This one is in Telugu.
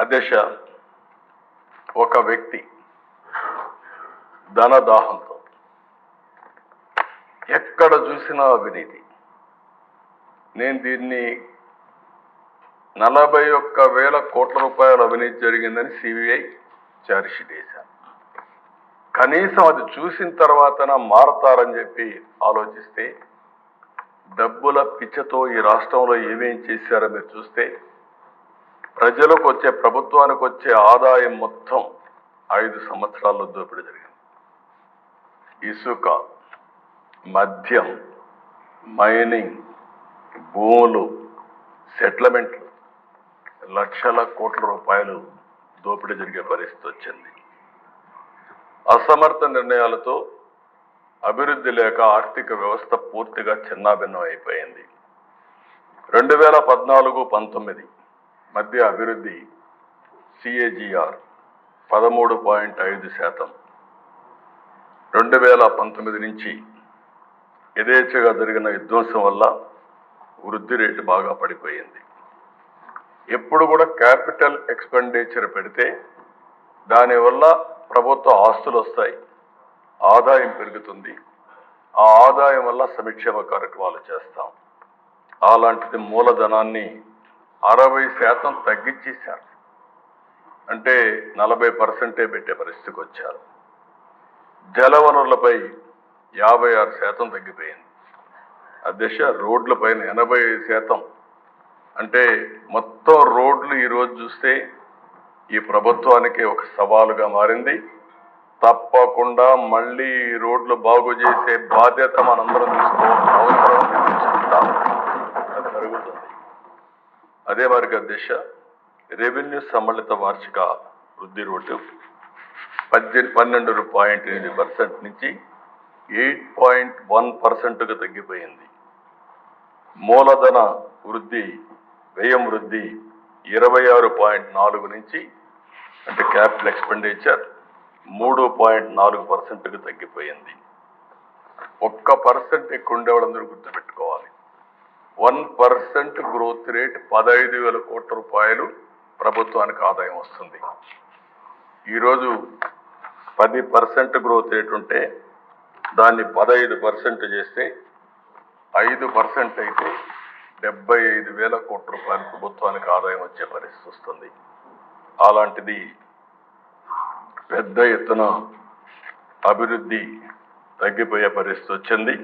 అధ్యక్ష, ఒక వ్యక్తి ధనదాహంతో ఎక్కడ చూసినా అవినీతి. నేను దీన్ని 41,000 కోట్ల రూపాయల అవినీతి జరిగిందని సిబిఐ ఛార్జ్షీట్ వేశాను. కనీసం అది చూసిన తర్వాతన మారతారని చెప్పి ఆలోచిస్తే డబ్బుల పిచ్చతో ఈ రాష్ట్రంలో ఏమేం చేశారో మీరు చూస్తే ప్రజలకు వచ్చే, ప్రభుత్వానికి వచ్చే ఆదాయం మొత్తం 5 సంవత్సరాల్లో దోపిడీ జరిగింది. ఇసుక, మద్యం, మైనింగ్, భూములు, సెటిల్మెంట్లు, లక్షల కోట్ల రూపాయలు దోపిడీ జరిగే పరిస్థితి వచ్చింది. అసమర్థ నిర్ణయాలతో అభివృద్ధి లేక ఆర్థిక వ్యవస్థ పూర్తిగా చిన్నాభిన్నం అయిపోయింది. 2014-19 మధ్య అభివృద్ధి CAGR 13.5%. 2019 నుంచి యథేచ్ఛగా జరిగిన విధ్వంసం వల్ల వృద్ధి రేటు బాగా పడిపోయింది. ఎప్పుడు కూడా క్యాపిటల్ ఎక్స్పెండిచర్ పెడితే దానివల్ల ప్రభుత్వ ఆస్తులు వస్తాయి, ఆదాయం పెరుగుతుంది. ఆ ఆదాయం వల్ల సంక్షేమ కార్యక్రమాలు చేస్తాం. అలాంటిది మూలధనాన్ని 60% తగ్గించేశారు. అంటే 40% పెట్టే పరిస్థితికి వచ్చారు. జలవనరులపై 56% తగ్గిపోయింది. అధ్యక్ష, రోడ్లపైన 85%. అంటే మొత్తం రోడ్లు ఈరోజు చూస్తే ఈ ప్రభుత్వానికి ఒక సవాలుగా మారింది. తప్పకుండా మళ్ళీ ఈ రోడ్లు బాగు చేసే బాధ్యత మనందరం తీసుకోవాల్సిన అవసరం తీసుకుంటాం. అది జరుగుతుంది. అదే వారికి అధ్యక్ష, రెవెన్యూ సమ్మిళిత వార్షిక వృద్ధి రేటు 12.8% నుంచి 8.1%కు తగ్గిపోయింది. మూలధన వృద్ధి, వ్యయం వృద్ధి 26.4 నుంచి, అంటే క్యాపిటల్ ఎక్స్పెండిచర్ 3.4%కు తగ్గిపోయింది. 1% ఎక్కువ ఉండేవాళ్ళందరూ గుర్తుపెట్టుకోవాలి. 1% గ్రోత్ రేట్ 15,000 కోట్ల రూపాయలు ప్రభుత్వానికి ఆదాయం వస్తుంది. ఈరోజు 10% గ్రోత్ రేట్ ఉంటే దాన్ని 15% చేస్తే 5% అయితే 75,000 కోట్ల రూపాయలు ప్రభుత్వానికి ఆదాయం వచ్చే పరిస్థితి వస్తుంది. అలాంటిది పెద్ద ఎత్తున అభివృద్ధి తగ్గిపోయే పరిస్థితి వచ్చింది.